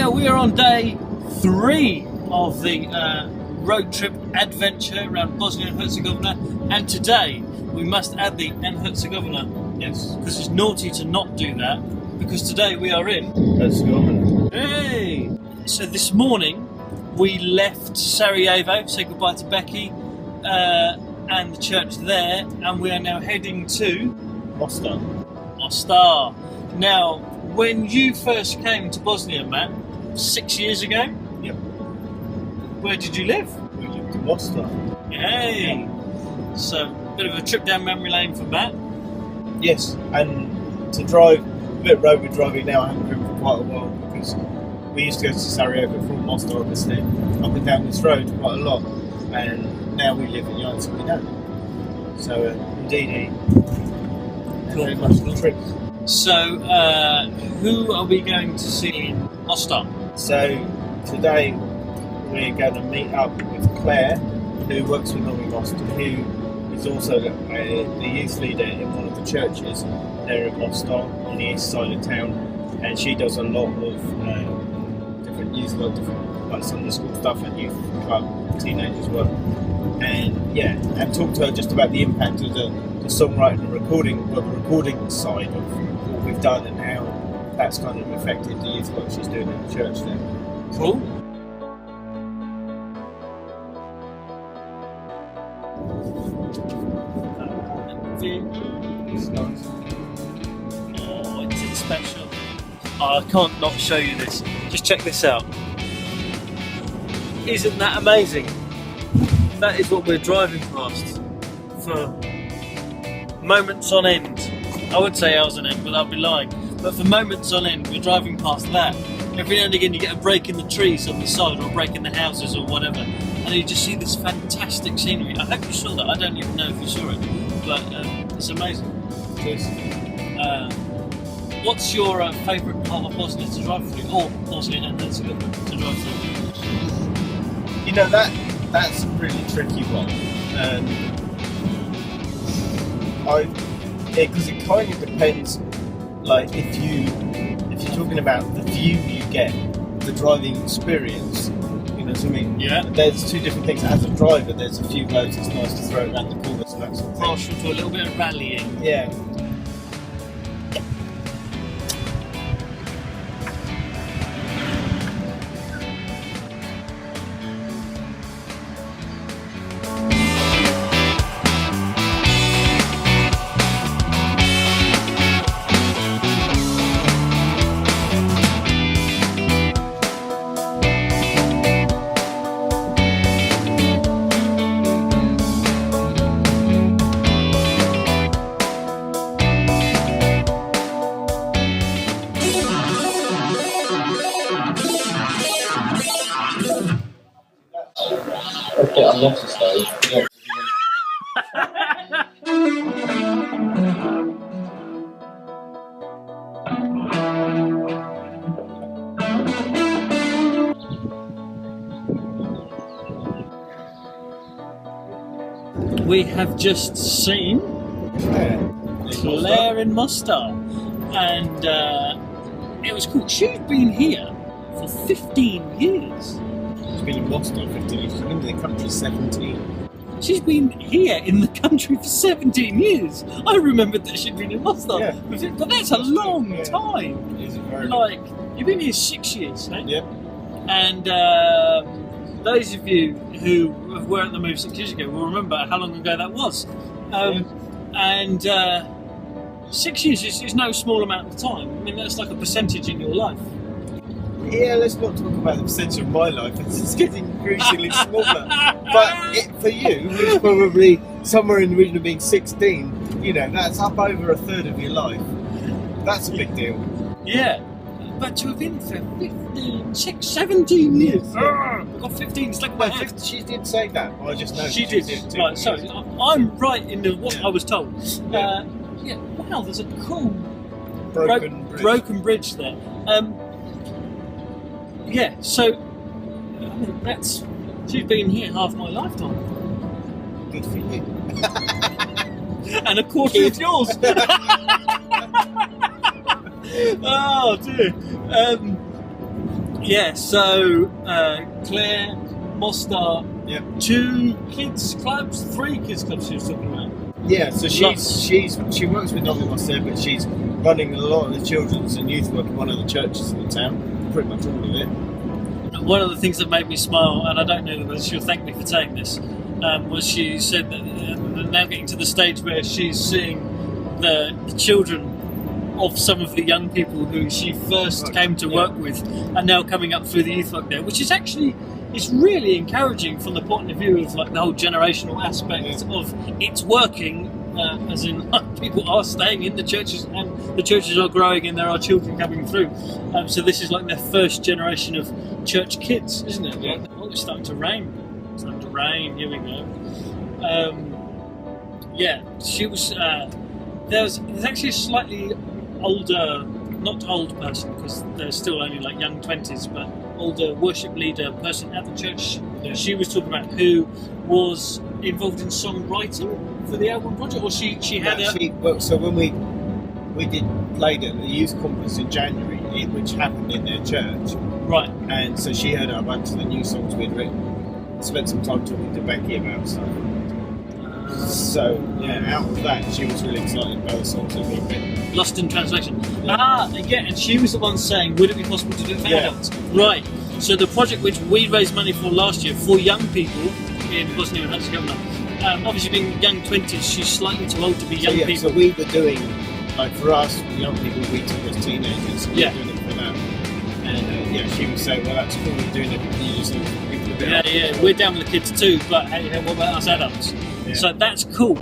now we are on day 3 of the road trip adventure around Bosnia and Herzegovina, and today we must add the and Herzegovina. Yes. Because it's naughty to not do that, because today we are in Herzegovina. Hey! So this morning we left Sarajevo, said goodbye to Becky and the church there, and we are now heading to Mostar. Mostar. Now, when you first came to Bosnia, Matt, 6 years ago, Yep. where did you live? We lived in Mostar. Hey! So, a bit of a trip down memory lane for Matt. Yes, and to drive the bit of road we're driving now, I haven't driven for quite a while because we used to go to Sarajevo from Mostar, obviously, up and down this road quite a lot, and now we live in United, so we don't. So, indeed, very much the trip. So, who are we going to see in Mostar? So, today we're going to meet up with Claire, who works with Norway Mostar, who is also the youth leader in one of the churches there in Mostar on the east side of town, and she does a lot of different youth, like Sunday school stuff and youth club, teenagers work, and and talk to her just about the impact of the songwriting and recording, well, the recording side of what we've done and how that's kind of affected the youth work she's doing in the church there. Cool. It's nice. Oh, it's special. Oh, I can't not show you this. Just check this out. Isn't that amazing? That is what we're driving past for moments on end. I would say hours on end, but I'd be lying. But for moments on end, we're driving past that. Every now and again you get a break in the trees on the side, or a break in the houses or whatever, and you just see this fantastic scenery. I hope you saw that. I don't even know if you saw it, but it's amazing. Cheers. What's your favourite part of Bosnia to drive through, or Bosnia and Herzegovina to drive through? You know, that's a really tricky one. Because it kind of depends. Like if you're talking about the view you get, the driving experience, you know what I mean? Yeah. There's two different things. As a driver, there's a few roads it's nice to throw around the corners and that sort of thing. Partial to a little bit of rallying. Yeah. Okay, I'm not sorry. Yeah. We have just seen Claire in Mostar, and it was cool. She's been here for 15 years. She's been in Mostar 15 years. She's been in the country 17. She's been here in the country for 17 years. I remembered that she'd been in Mostar, Yeah. but that's a long time. It is a very Like, you've been here 6 years, eh? Yep. And those of you who were at the move 6 years ago will remember how long ago that was. And 6 years is no small amount of time. I mean, that's like a percentage in your life. Yeah, let's not talk about the percentage of my life. It's getting increasingly smaller. But for you, who's probably somewhere in the region of being 16, you know, that's up over a third of your life. That's a big deal. Yeah. But to have been for 17 years. Yeah. I've got 15 stuck in my head. She did say that. I just know She did. too. Right, sorry, I'm right in what I was told. Yeah. Wow, there's a cool broken bridge there. So I mean, she's been here half my lifetime. Good for you. And a quarter of yours. Oh dear. Yeah, so Claire, Mostar, Yep. 2 kids clubs, 3 kids clubs she was talking about. Yeah, so she works with Driving To Mostar, but she's running a lot of the children's and youth work in one of the churches in the town, pretty much all of it. One of the things that made me smile, and I don't know whether she'll thank me for saying this, was she said that they're now getting to the stage where she's seeing the children of some of the young people who she first came to work with are now coming up through the youth work there, which is actually, it's really encouraging from the point of view of like the whole generational aspect of it's working, as in people are staying in the churches and the churches are growing and there are children coming through. So this is like their first generation of church kids, isn't it? Yeah. Oh, it's starting to rain. It's starting to rain. Here we go. Yeah, she was. There's actually a slightly older, not old person because they're still only like young 20s, but older worship leader person at the church. She was talking about who was involved in songwriting for the album project, or she had so when we played at the youth conference in January, which happened in their church, right, and so she heard a bunch of the new songs we'd written, spent some time talking to Becky about stuff. So yeah, out of that, she was really excited about the songs that we'd written. Lost in Translation. And she was the one saying, would it be possible to do it for adults? Right. So the project which we raised money for last year for young people in Bosnia Herzegovina, obviously being young 20s, she's slightly too old to be young people. So we were doing, like for us, young people, we took as teenagers, we were doing it for them. And she was saying, well, that's cool, we're doing it for you. Yeah, we're down with the kids too, but hey, what about us adults? Yeah. So that's cool.